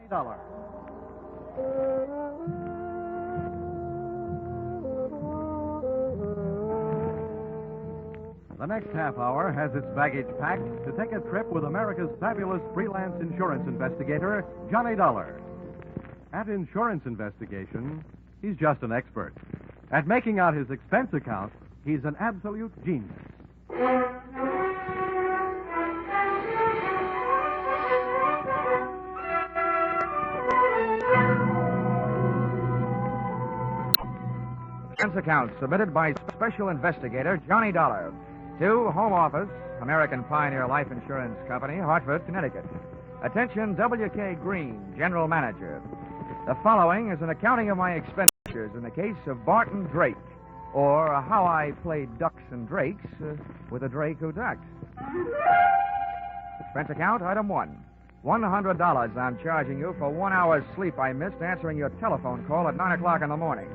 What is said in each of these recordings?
Dollar. The next half hour has its baggage packed to take a trip with America's fabulous freelance insurance investigator, Johnny Dollar. At insurance investigation, he's just an expert. At making out his expense account, he's an absolute genius. Expense account submitted by Special Investigator Johnny Dollar to Home Office, American Pioneer Life Insurance Company, Hartford, Connecticut. Attention, W.K. Green, General Manager. The following is an accounting of my expenditures in the case of Barton Drake, or how I played ducks and drakes with a drake who ducked. Expense account, item 1. $100 I'm charging you for 1 hour's sleep I missed answering your telephone call at 9 o'clock in the morning.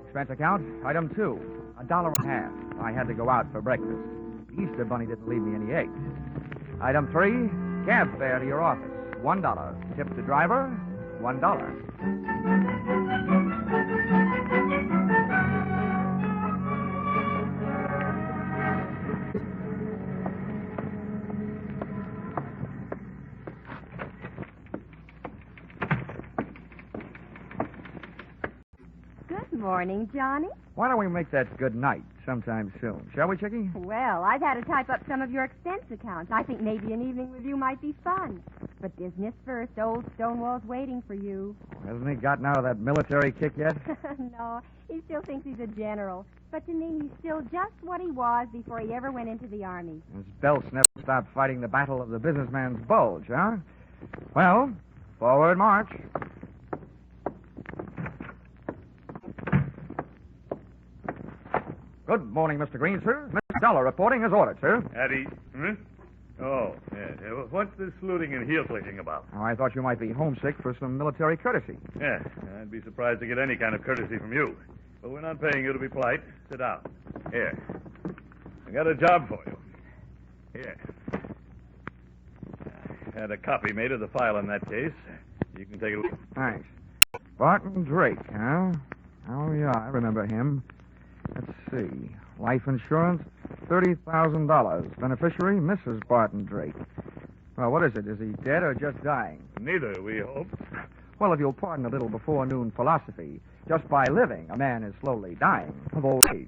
Expense account, item 2. $1.50. I had to go out for breakfast. The Easter Bunny didn't leave me any eggs. Item 3, cab fare to your office, $1. Tip to driver, $1. Good morning, Johnny. Why don't we make that good night sometime soon? Shall we, Chickie? Well, I've had to type up some of your expense accounts. I think maybe an evening with you might be fun. But business first. Old Stonewall's waiting for you. Hasn't he gotten out of that military kick yet? No, he still thinks he's a general. But to me, he's still just what he was before he ever went into the Army. His belts never stopped fighting the battle of the businessman's bulge, huh? Well, forward march. Good morning, Mr. Green, sir. Mr. Dollar reporting as ordered, sir. Eddie. Oh, yeah. What's this saluting and heel-clicking about? Oh, I thought you might be homesick for some military courtesy. Yeah, I'd be surprised to get any kind of courtesy from you. But we're not paying you to be polite. Sit down. Here. I got a job for you. Here. I had a copy made of the file in that case. You can take a look. Thanks. Barton Drake, huh? Oh, yeah, I remember him. Let's see. Life insurance, $30,000. Beneficiary, Mrs. Barton Drake. Well, what is it? Is he dead or just dying? Neither, we hope. Well, if you'll pardon a little before-noon philosophy, just by living, a man is slowly dying of old age.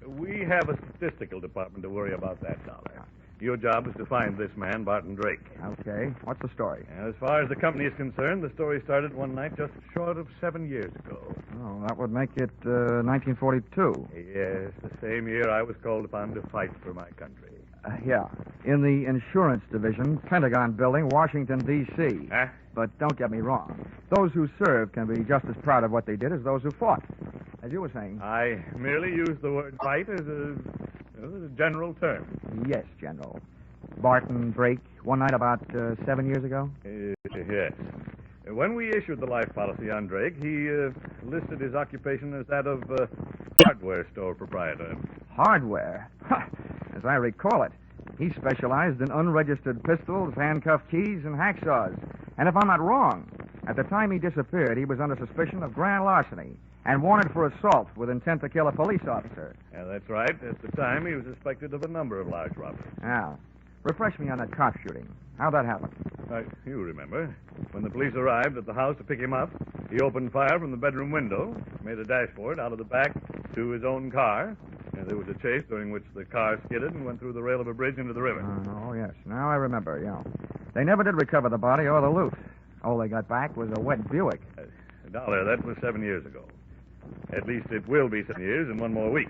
We have a statistical department to worry about that, Dollar. Your job is to find this man, Barton Drake. Okay. What's the story? As far as the company is concerned, the story started one night just short of 7 years ago. Oh, that would make it 1942. Yes, the same year I was called upon to fight for my country. Yeah. In the insurance division, Pentagon Building, Washington, D.C. Huh? But don't get me wrong. Those who served can be just as proud of what they did as those who fought. As you were saying. I merely used the word fight as a general term. Yes, General. Barton Drake, one night about 7 years ago? Yes. When we issued the life policy on Drake, he listed his occupation as that of hardware store proprietor. Hardware? As I recall it, he specialized in unregistered pistols, handcuff keys, and hacksaws. And if I'm not wrong, at the time he disappeared, he was under suspicion of grand larceny and wanted for assault with intent to kill a police officer. Yeah, that's right. At the time, he was suspected of a number of large robberies. Now, refresh me on that cop shooting. How'd that happen? You remember. When the police arrived at the house to pick him up, he opened fire from the bedroom window, made a dash for it out of the back to his own car. And there was a chase during which the car skidded and went through the rail of a bridge into the river. Oh, yes. Now I remember, yeah. They never did recover the body or the loot. All they got back was a wet Buick. Dollar, that was 7 years ago. At least it will be 7 years in 1 more week.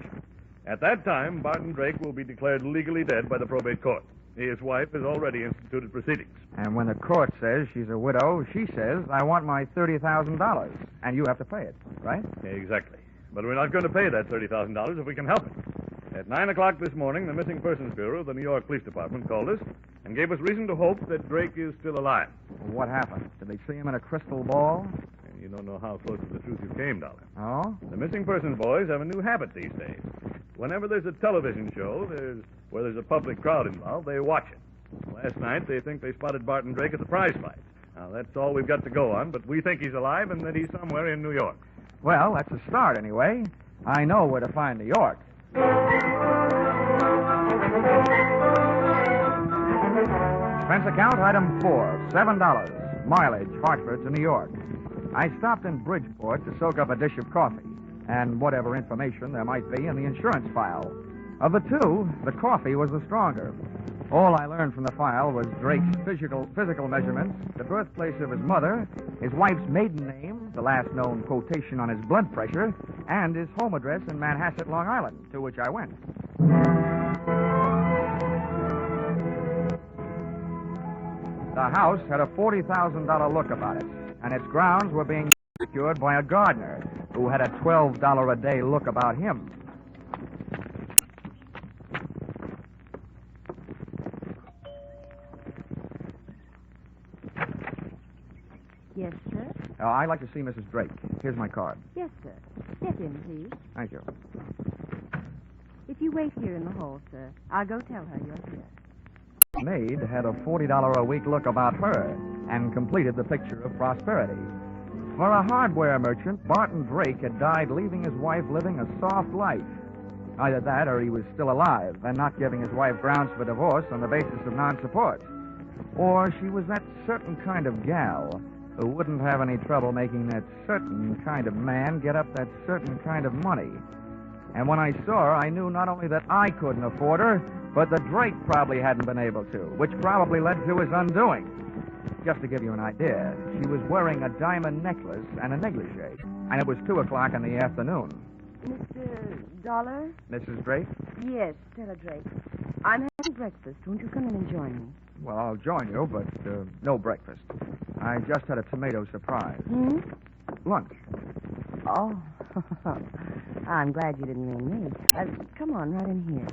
At that time, Barton Drake will be declared legally dead by the probate court. His wife has already instituted proceedings. And when the court says she's a widow, she says, I want my $30,000, and you have to pay it, right? Exactly. But we're not going to pay that $30,000 if we can help it. At 9 o'clock this morning, the Missing Persons Bureau of the New York Police Department called us and gave us reason to hope that Drake is still alive. What happened? Did they see him in a crystal ball? And you don't know how close to the truth you came, Dollar. Oh? The Missing Persons boys have a new habit these days. Whenever there's a television show where there's a public crowd involved, they watch it. Last night, they think they spotted Barton Drake at the prize fight. Now, that's all we've got to go on, but we think he's alive and that he's somewhere in New York. Well, that's a start anyway. I know where to find New York. Expense account item 4, $7. Mileage, Hartford to New York. I stopped in Bridgeport to soak up a dish of coffee and whatever information there might be in the insurance file. Of the two, the coffee was the stronger. All I learned from the file was Drake's physical measurements, the birthplace of his mother, his wife's maiden name, the last known quotation on his blood pressure, and his home address in Manhasset, Long Island, to which I went. The house had a $40,000 look about it, and its grounds were being secured by a gardener who had a $12 a day look about him. Yes, sir? I'd like to see Mrs. Drake. Here's my card. Yes, sir. Step in, please. Thank you. If you wait here in the hall, sir, I'll go tell her you're here. The maid had a $40 a week look about her and completed the picture of prosperity. For a hardware merchant, Barton Drake had died leaving his wife living a soft life. Either that or he was still alive and not giving his wife grounds for divorce on the basis of non-support. Or she was that certain kind of gal who wouldn't have any trouble making that certain kind of man get up that certain kind of money. And when I saw her, I knew not only that I couldn't afford her, but that Drake probably hadn't been able to, which probably led to his undoing. Just to give you an idea, she was wearing a diamond necklace and a negligee, and it was 2 o'clock in the afternoon. Mr. Dollar? Mrs. Drake? Yes, Stella Drake. I'm having breakfast. Won't you come in and join me? Well, I'll join you, but no breakfast. I just had a tomato surprise. Lunch. Oh, I'm glad you didn't mean me. Come on, right in here.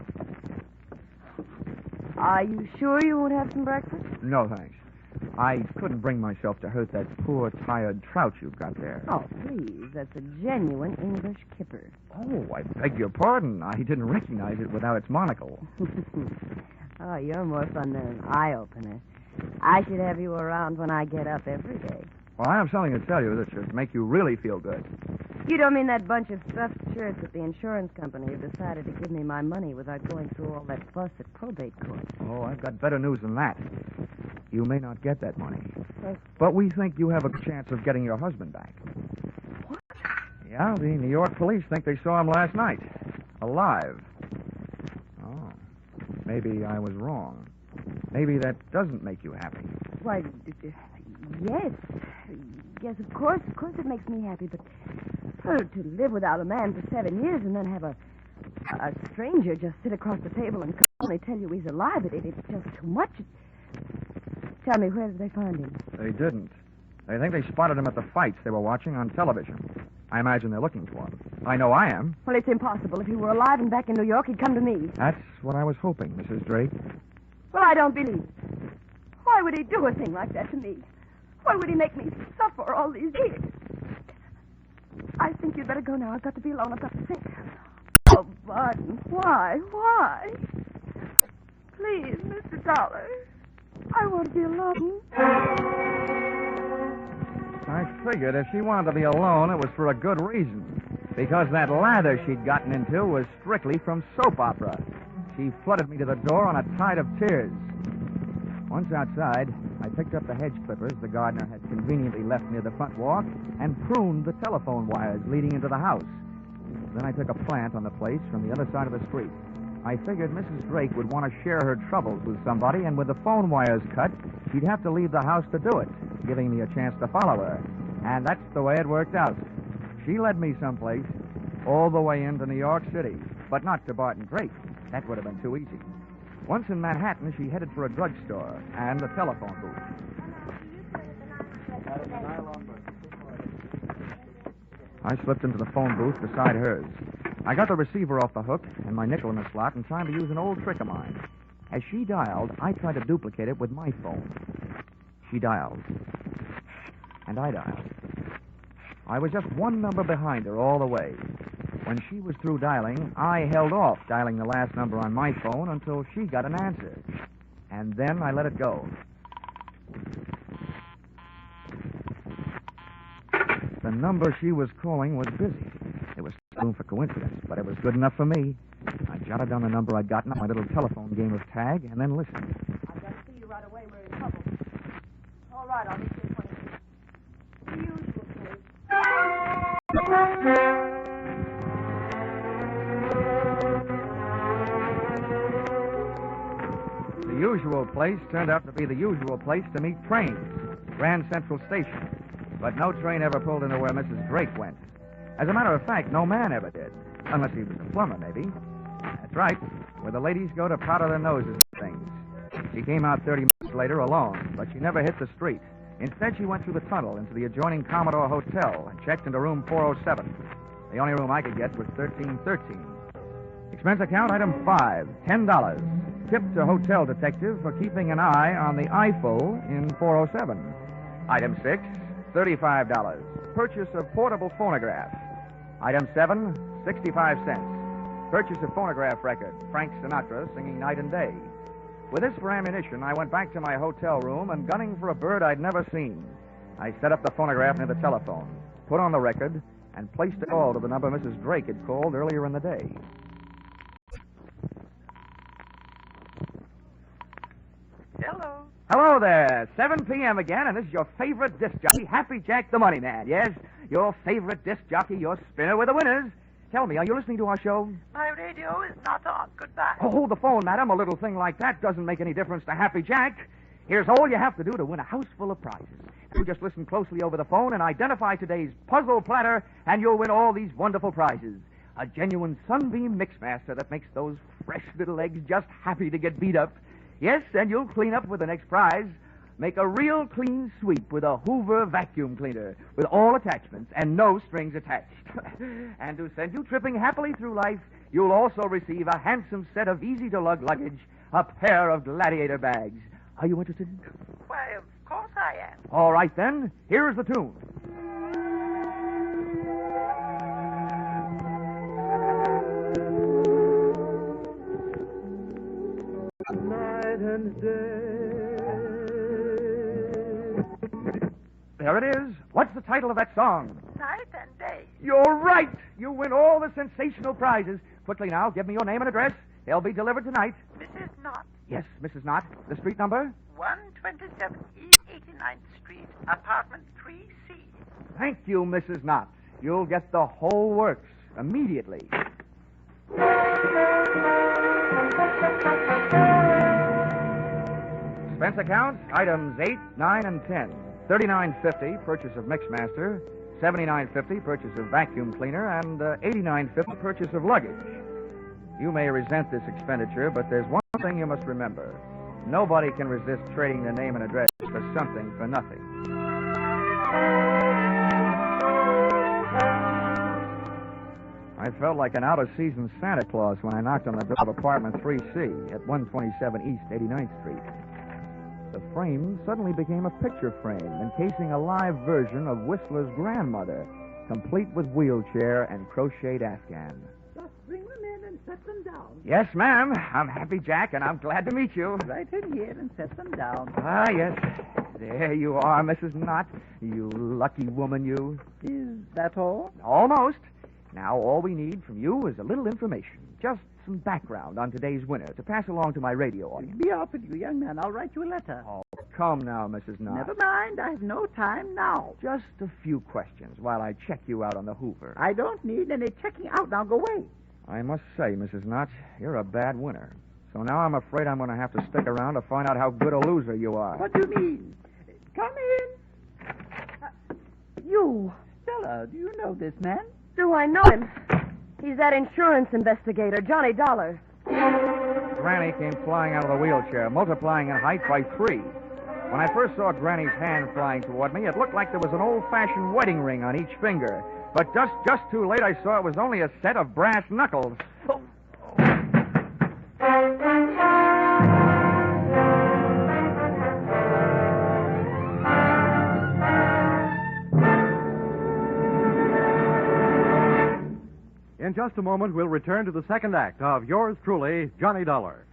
Are you sure you won't have some breakfast? No, thanks. I couldn't bring myself to hurt that poor, tired trout you've got there. Oh, please. That's a genuine English kipper. Oh, I beg your pardon. I didn't recognize it without its monocle. Oh, you're more fun than an eye-opener. I should have you around when I get up every day. Well, I have something to tell you that should make you really feel good. You don't mean that bunch of stuffed shirts at the insurance company who decided to give me my money without going through all that fuss at probate court? Oh, I've got better news than that. You may not get that money. But we think you have a chance of getting your husband back. What? Yeah, the New York police think they saw him last night. Alive. Oh. Maybe I was wrong. Maybe that doesn't make you happy. Why, yes. Yes, of course it makes me happy, but to live without a man for 7 years and then have a stranger just sit across the table and calmly tell you he's alive, it's just too much. Tell me, where did they find him? They didn't. They think they spotted him at the fights they were watching on television. I imagine they're looking for him. I know I am. Well, it's impossible. If he were alive and back in New York, he'd come to me. That's what I was hoping, Mrs. Drake. Well, I don't believe it. Why would he do a thing like that to me? Why would he make me suffer all these years? I think you'd better go now. I've got to be alone. I've got to think. Oh, Barton, why? Why? Please, Mr. Dollar. I want to be alone. I figured if she wanted to be alone, it was for a good reason. Because that lather she'd gotten into was strictly from soap opera. She flooded me to the door on a tide of tears. Once outside, I picked up the hedge clippers the gardener had conveniently left near the front walk and pruned the telephone wires leading into the house. Then I took a plant on the place from the other side of the street. I figured Mrs. Drake would want to share her troubles with somebody, and with the phone wires cut, she'd have to leave the house to do it, giving me a chance to follow her. And that's the way it worked out. She led me someplace, all the way into New York City, but not to Barton Drake. That would have been too easy. Once in Manhattan, she headed for a drugstore and a telephone booth. I slipped into the phone booth beside hers. I got the receiver off the hook and my nickel in the slot in time to use an old trick of mine. As she dialed, I tried to duplicate it with my phone. She dialed. And I dialed. I was just one number behind her all the way. When she was through dialing, I held off dialing the last number on my phone until she got an answer. And then I let it go. number she was calling was busy. There was room for coincidence, but it was good enough for me. I jotted down the number I'd gotten on my little telephone game of tag and then listened. I've got to see you right away. We're in trouble. All right, I'll meet you in 20 minutes. The usual place. The usual place turned out to be the usual place to meet trains, Grand Central Station. But no train ever pulled into where Mrs. Drake went. As a matter of fact, no man ever did. Unless he was a plumber, maybe. That's right, where the ladies go to powder their noses and things. She came out 30 minutes later alone, but she never hit the street. Instead, she went through the tunnel into the adjoining Commodore Hotel and checked into room 407. The only room I could get was 1313. Expense account item 5, $10. Tip to hotel detective for keeping an eye on the eyeful in 407. Item 6, $35. Purchase of portable phonograph. Item 7, 65 cents. Purchase of phonograph record. Frank Sinatra singing night and day. With this for ammunition, I went back to my hotel room and gunning for a bird I'd never seen. I set up the phonograph near the telephone, put on the record, and placed it all to the number Mrs. Drake had called earlier in the day. Hello. Hello there. 7 p.m. again, and this is your favorite disc jockey, Happy Jack the Money Man. Yes, your favorite disc jockey, your spinner with the winners. Tell me, are you listening to our show? My radio is not on. Goodbye. Oh, hold the phone, madam. A little thing like that doesn't make any difference to Happy Jack. Here's all you have to do to win a house full of prizes. You just listen closely over the phone and identify today's puzzle platter, and you'll win all these wonderful prizes. A genuine Sunbeam Mixmaster that makes those fresh little eggs just happy to get beat up. Yes, and you'll clean up with the next prize. Make a real clean sweep with a Hoover vacuum cleaner with all attachments and no strings attached. And to send you tripping happily through life, you'll also receive a handsome set of easy-to-lug luggage, a pair of Gladiator bags. Are you interested? Why, of course I am. All right, then. Here's the tune. Night and day. There it is. What's the title of that song? Night and day. You're right. You win all the sensational prizes. Quickly now, give me your name and address. They'll be delivered tonight. Mrs. Knott, Yes, Mrs. Knott. The street number? 127 East 89th Street, apartment 3C. Thank you, Mrs. Knott. You'll get the whole works immediately. Expense account, items 8, 9, and 10. $39.50, purchase of Mixmaster. $79.50, purchase of vacuum cleaner. And $89.50, purchase of luggage. You may resent this expenditure, but there's one thing you must remember. Nobody can resist trading their name and address for something for nothing. I felt like an out-of-season Santa Claus when I knocked on the door of apartment 3C at 127 East 89th Street. The frame suddenly became a picture frame encasing a live version of Whistler's grandmother, complete with wheelchair and crocheted afghan. Just bring them in and set them down. Yes, ma'am. I'm Happy Jack, and I'm glad to meet you. Right in here and set them down. Ah, yes. There you are, Mrs. Knott. You lucky woman, you. Is that all? Almost. Now, all we need from you is a little information. Just some background on today's winner to pass along to my radio audience. Be off with you, young man. I'll write you a letter. Oh, come now, Mrs. Knott. Never mind. I have no time now. Just a few questions while I check you out on the Hoover. I don't need any checking out. Now go away. I must say, Mrs. Knott, you're a bad winner. So now I'm afraid I'm going to have to stick around to find out how good a loser you are. What do you mean? Come in. You. Stella, do you know this man? Do I know him? He's that insurance investigator, Johnny Dollar. Granny came flying out of the wheelchair, multiplying in height by 3. When I first saw Granny's hand flying toward me, it looked like there was an old-fashioned wedding ring on each finger. But just too late, I saw it was only a set of brass knuckles. In just a moment, we'll return to the second act of yours truly, Johnny Dollar.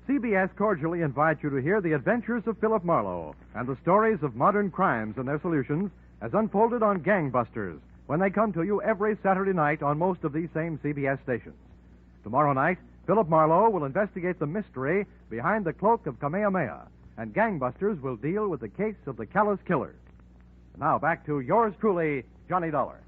CBS cordially invites you to hear the adventures of Philip Marlowe and the stories of modern crimes and their solutions as unfolded on Gangbusters when they come to you every Saturday night on most of these same CBS stations. Tomorrow night, Philip Marlowe will investigate the mystery behind the cloak of Kamehameha, and Gangbusters will deal with the case of the callous killer. Now back to yours truly, Johnny Dollar.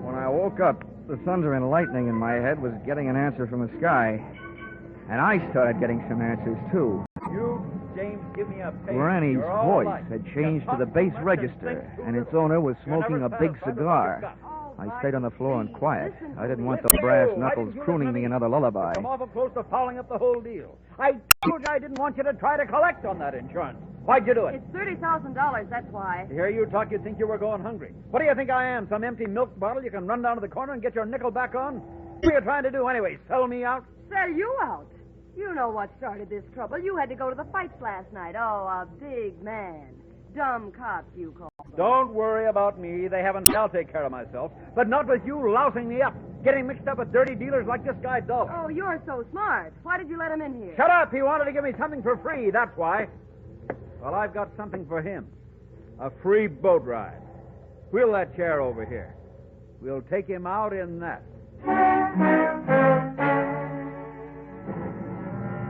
When I woke up, the thunder and lightning in my head was getting an answer from the sky. And I started getting some answers, too. You, James, give me a page. Granny's You're all voice right. had changed to the bass register, and its owner was smoking a big cigar. I stayed on the floor and quiet. I didn't want those brass knuckles crooning me another lullaby. I'm awful close to fouling up the whole deal. I told you I didn't want you to try to collect on that insurance. Why'd you do it? It's $30,000, that's why. To hear you talk, you'd think you were going hungry. What do you think I am, some empty milk bottle you can run down to the corner and get your nickel back on? What are you trying to do anyway, sell me out? Sell you out? You know what started this trouble. You had to go to the fights last night. Oh, a big man. Dumb cops, you call them. Don't worry about me. They haven't. I'll take care of myself. But not with you lousing me up, getting mixed up with dirty dealers like this guy Dove. Oh, you're so smart. Why did you let him in here? Shut up! He wanted to give me something for free, that's why. Well, I've got something for him. A free boat ride. Wheel that chair over here. We'll take him out in that.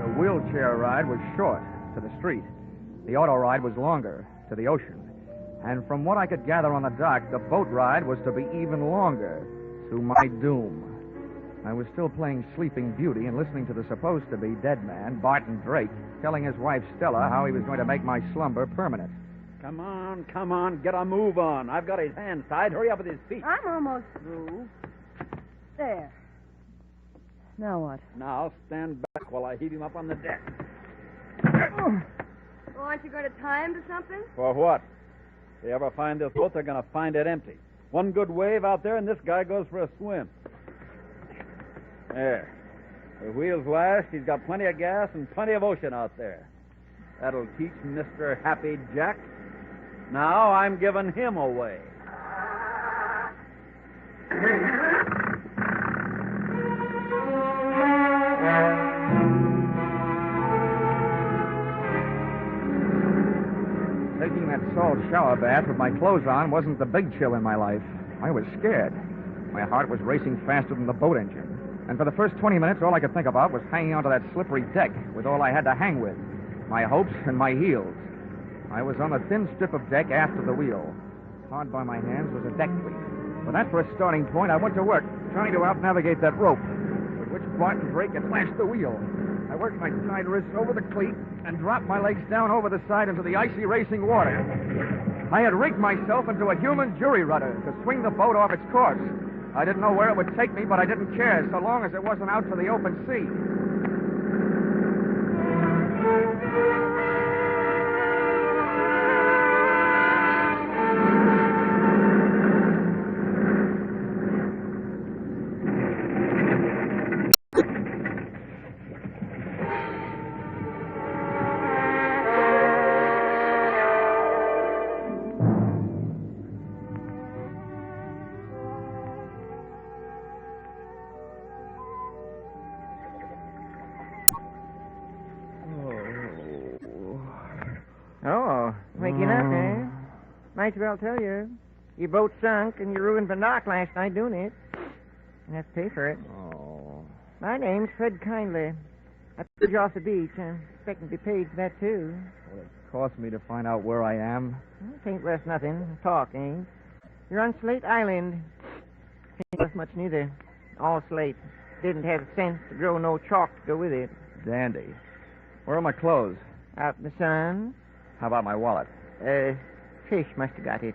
The wheelchair ride was short, to the street. The auto ride was longer, to the ocean. And from what I could gather on the dock, the boat ride was to be even longer, to my doom. I was still playing Sleeping Beauty and listening to the supposed-to-be dead man, Barton Drake, telling his wife Stella how he was going to make my slumber permanent. Come on, get a move on. I've got his hands tied. Hurry up with his feet. I'm almost through. There. Now what? Now stand back while I heave him up on the deck. Well, aren't you going to tie him to something? For what? If they ever find this boat, they're going to find it empty. One good wave out there, and this guy goes for a swim. There. The wheels last. He's got plenty of gas and plenty of ocean out there. That'll teach Mr. Happy Jack. Now I'm giving him away. Taking that salt shower bath with my clothes on wasn't the big chill in my life. I was scared. My heart was racing faster than the boat engine. And for the first 20 minutes, all I could think about was hanging onto that slippery deck with all I had to hang with, my hopes and my heels. I was on a thin strip of deck after the wheel. Hard by my hands was a deck cleat. With that for a starting point, I went to work, trying to out-navigate that rope, with which Barton Drake had lashed the wheel. I worked my tied wrists over the cleat and dropped my legs down over the side into the icy racing water. I had rigged myself into a human jury rudder to swing the boat off its course. I didn't know where it would take me, but I didn't care so long as it wasn't out to the open sea. Oh, waking up, eh? Might as well tell you. Your boat sunk and you ruined the dock last night doing it. You have to pay for it. Oh. My name's Fred Kindly. I put you off the beach. I'm expecting to be paid for that, too. Will it cost me to find out where I am? Well, it ain't worth nothing. Talk, ain't. You're on Slate Island. Ain't worth much neither. All slate. Didn't have sense to grow no chalk to go with it. Dandy. Where are my clothes? Out in the sun. How about my wallet? Fish must have got it.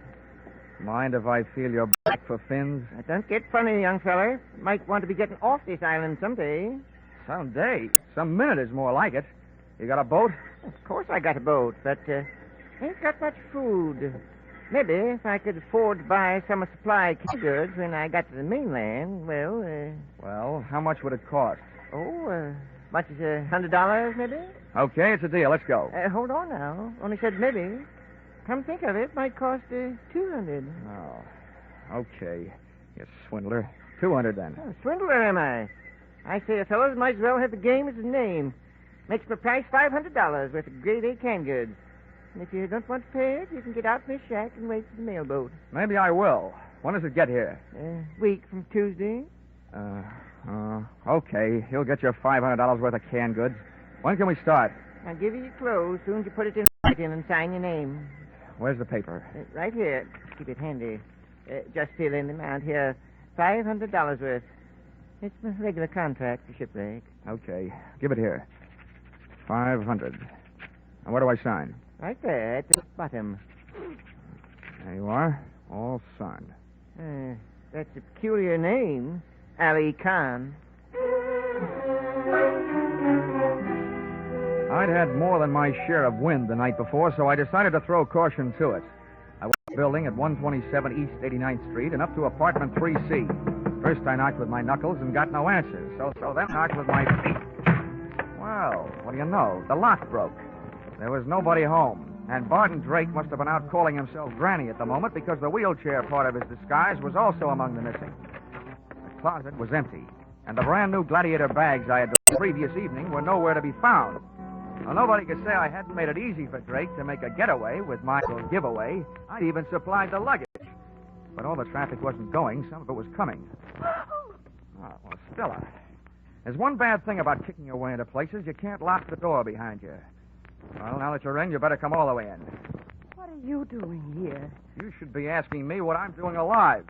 Mind if I feel your back for fins? Now, don't get funny, young feller. Might want to be getting off this island someday. Someday. Some minute is more like it. You got a boat? Of course I got a boat, but ain't got much food. Maybe if I could afford to buy some of supply goods when I got to the mainland, Well, how much would it cost? Much as $100, maybe? Okay, it's a deal. Let's go. Hold on now. Only said maybe. Come think of it, might cost $200. Oh, okay, you swindler. $200 then. Oh, swindler am I? I say a fellow might as well have the game as his name. Makes my price $500 worth of grade A canned goods. And if you don't want to pay it, you can get out from this shack and wait for the mailboat. Maybe I will. When does it get here? Week from Tuesday. Okay. He'll get your $500 worth of canned goods. When can we start? I'll give you your clothes soon as you put it in and sign your name. Where's the paper? Right here. Keep it handy. Just fill in the amount here. $500 worth. It's a regular contract for shipwreck. Okay. Give it here. 500. And where do I sign? Right there at the bottom. There you are. All signed. That's a peculiar name. Ali Khan. I'd had more than my share of wind the night before, so I decided to throw caution to it. I went to the building at 127 East 89th Street and up to apartment 3C. First I knocked with my knuckles and got no answers, so then knocked with my feet. Well, what do you know? The lock broke. There was nobody home, and Barton Drake must have been out calling himself Granny at the moment because the wheelchair part of his disguise was also among the missing. The closet was empty, and the brand-new Gladiator bags I had the previous evening were nowhere to be found. Well, nobody could say I hadn't made it easy for Drake to make a getaway with my little giveaway. I'd even supplied the luggage. But all the traffic wasn't going. Some of it was coming. Oh, well, Stella, there's one bad thing about kicking your way into places. You can't lock the door behind you. Well, now that you're in, you better come all the way in. What are you doing here? You should be asking me what I'm doing alive.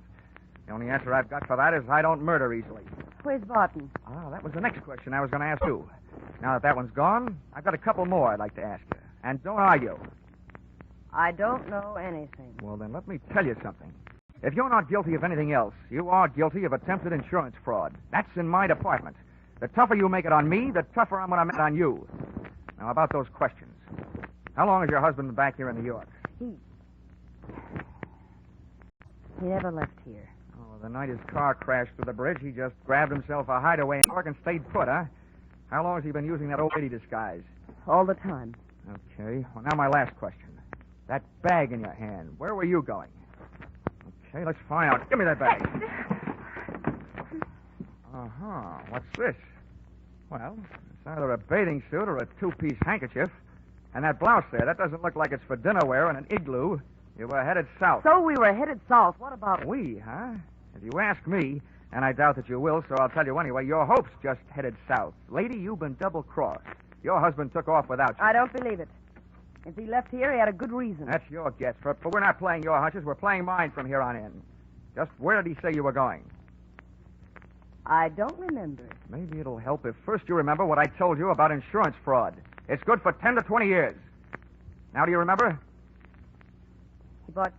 The only answer I've got for that is I don't murder easily. Where's Barton? Ah, that was the next question I was going to ask you. Now that one's gone, I've got a couple more I'd like to ask you. And don't argue. I don't know anything. Well, then let me tell you something. If you're not guilty of anything else, you are guilty of attempted insurance fraud. That's in my department. The tougher you make it on me, the tougher I'm going to make it on you. Now, about those questions. How long has your husband been back here in New York? He never left here. Oh, the night his car crashed through the bridge, he just grabbed himself a hideaway in New York and stayed put, huh? How long has he been using that old lady disguise? All the time. Okay. Well, now my last question. That bag in your hand, where were you going? Okay, let's find out. Give me that bag. Uh-huh. What's this? Well, it's either a bathing suit or a two-piece handkerchief. And that blouse there, that doesn't look like it's for dinner wear in an igloo. You were headed south. So we were headed south. What about it? We, huh? If you ask me, and I doubt that you will, so I'll tell you anyway, your hopes just headed south. Lady, you've been double-crossed. Your husband took off without you. I don't believe it. If he left here, he had a good reason. That's your guess, but we're not playing your hunches. We're playing mine from here on in. Just where did he say you were going? I don't remember. Maybe it'll help if first you remember what I told you about insurance fraud. It's good for 10 to 20 years. Now, do you remember? He bought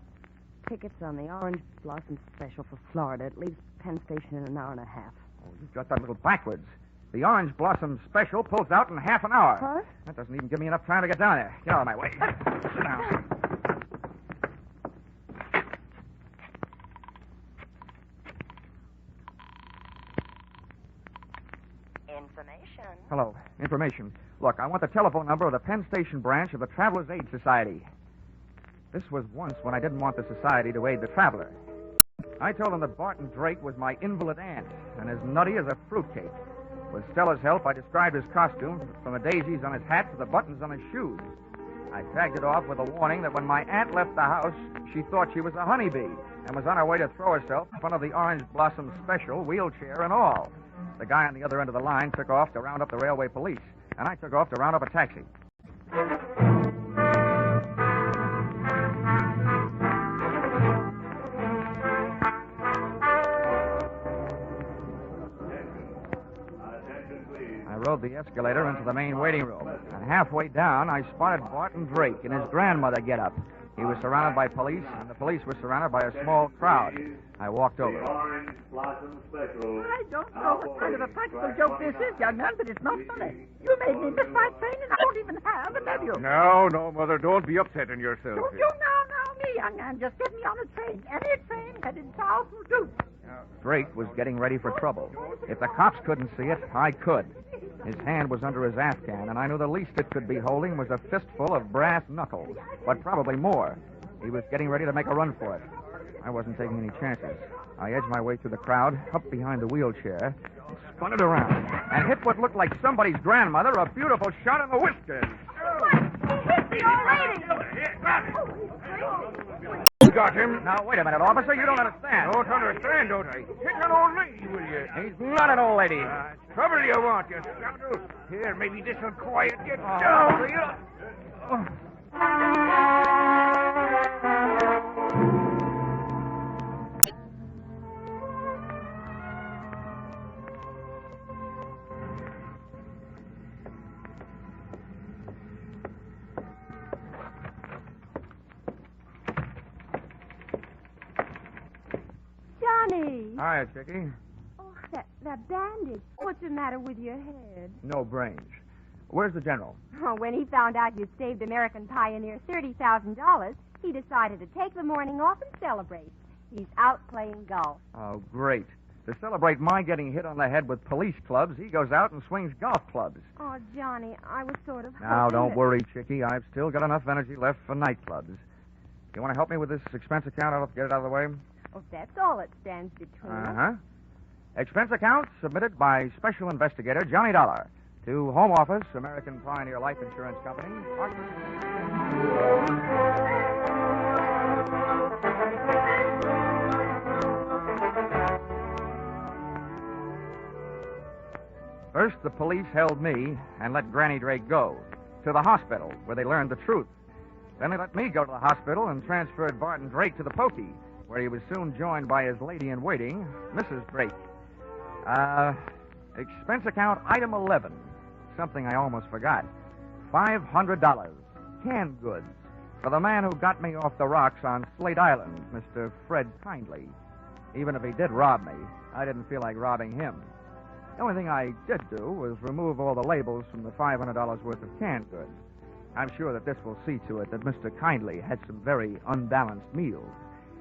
tickets on the Orange Blossom Special for Florida. It leaves Penn Station in an hour and a half. Oh, you've got that a little backwards. The Orange Blossom Special pulls out in half an hour. Huh? That doesn't even give me enough time to get down there. Get out of my way. Sit down. Information. Hello. Information. Look, I want the telephone number of the Penn Station branch of the Travelers' Aid Society. This was once when I didn't want the society to aid the traveler. I told them that Barton Drake was my invalid aunt and as nutty as a fruitcake. With Stella's help, I described his costume from the daisies on his hat to the buttons on his shoes. I tagged it off with a warning that when my aunt left the house, she thought she was a honeybee and was on her way to throw herself in front of the Orange Blossom Special, wheelchair and all. The guy on the other end of the line took off to round up the railway police, and I took off to round up a taxi. I rode the escalator into the main waiting room, and halfway down, I spotted Barton Drake in his grandmother getup. He was surrounded by police, and the police were surrounded by a small crowd. I walked over. Orange Blossom Special. I don't know what kind of a practical joke this is, young man, but it's not funny. You made me miss my train, and I don't even have a nephew. No, Mother, don't be upsetting yourself. Don't you now, me, young man. Just get me on a train. Any train headed south will do. Drake was getting ready for trouble. If the cops couldn't see it, I could. His hand was under his Afghan, and I knew the least it could be holding was a fistful of brass knuckles, but probably more. He was getting ready to make a run for it. I wasn't taking any chances. I edged my way through the crowd, up behind the wheelchair, spun it around, and hit what looked like somebody's grandmother a beautiful shot in the whiskers. He hit the old lady. Got him. Now, wait a minute, officer. You don't understand. Don't understand, don't I? Hit an old lady, will you? He's not an old lady. Trouble you want, you scoundrel. Here, maybe this will quiet you down, will you? Johnny. Hiya, Chickie. Oh, that bandage. What's the matter with your head? No brains. Where's the general? Oh, when he found out you saved American Pioneer $30,000, he decided to take the morning off and celebrate. He's out playing golf. Oh, great. To celebrate my getting hit on the head with police clubs, he goes out and swings golf clubs. Oh, Johnny, I was sort of Now, hoping don't that- worry, Chickie. I've still got enough energy left for nightclubs. You want to help me with this expense account? I'll get it out of the way. Oh, that's all that stands between us. Expense account submitted by Special Investigator Johnny Dollar to Home Office, American Pioneer Life Insurance Company. First, the police held me and let Granny Drake go to the hospital, where they learned the truth. Then they let me go to the hospital and transferred Barton Drake to the pokey, where he was soon joined by his lady-in-waiting, Mrs. Drake. Expense account item 11. Something I almost forgot. $500. Canned goods. For the man who got me off the rocks on Slate Island, Mr. Fred Kindly. Even if he did rob me, I didn't feel like robbing him. The only thing I did do was remove all the labels from the $500 worth of canned goods. I'm sure that this will see to it that Mr. Kindly had some very unbalanced meals,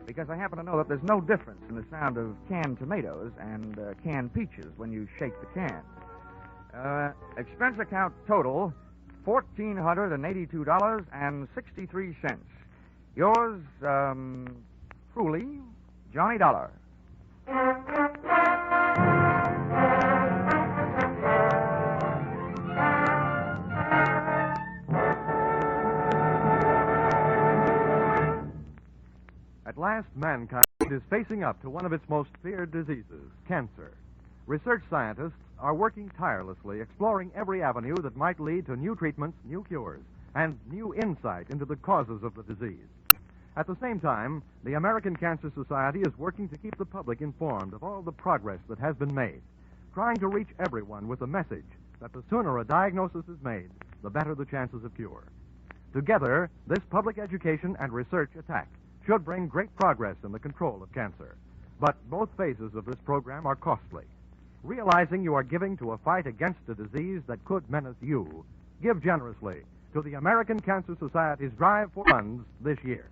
because I happen to know that there's no difference in the sound of canned tomatoes and canned peaches when you shake the can. Expense account total, $1,482.63. Yours, truly, Johnny Dollar. At last, mankind is facing up to one of its most feared diseases, cancer. Research scientists are working tirelessly, exploring every avenue that might lead to new treatments, new cures, and new insight into the causes of the disease. At the same time, the American Cancer Society is working to keep the public informed of all the progress that has been made, trying to reach everyone with the message that the sooner a diagnosis is made, the better the chances of cure. Together, this public education and research attack should bring great progress in the control of cancer. But both phases of this program are costly. Realizing you are giving to a fight against a disease that could menace you, give generously to the American Cancer Society's drive for funds this year.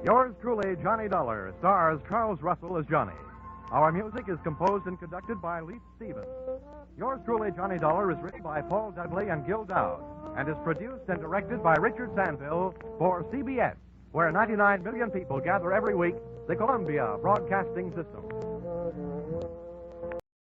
Yours truly, Johnny Dollar, stars Charles Russell as Johnny. Our music is composed and conducted by Leith Stevens. Yours truly, Johnny Dollar, is written by Paul Dudley and Gil Dowd and is produced and directed by Richard Sandville for CBS, where 99 million people gather every week, the Columbia Broadcasting System.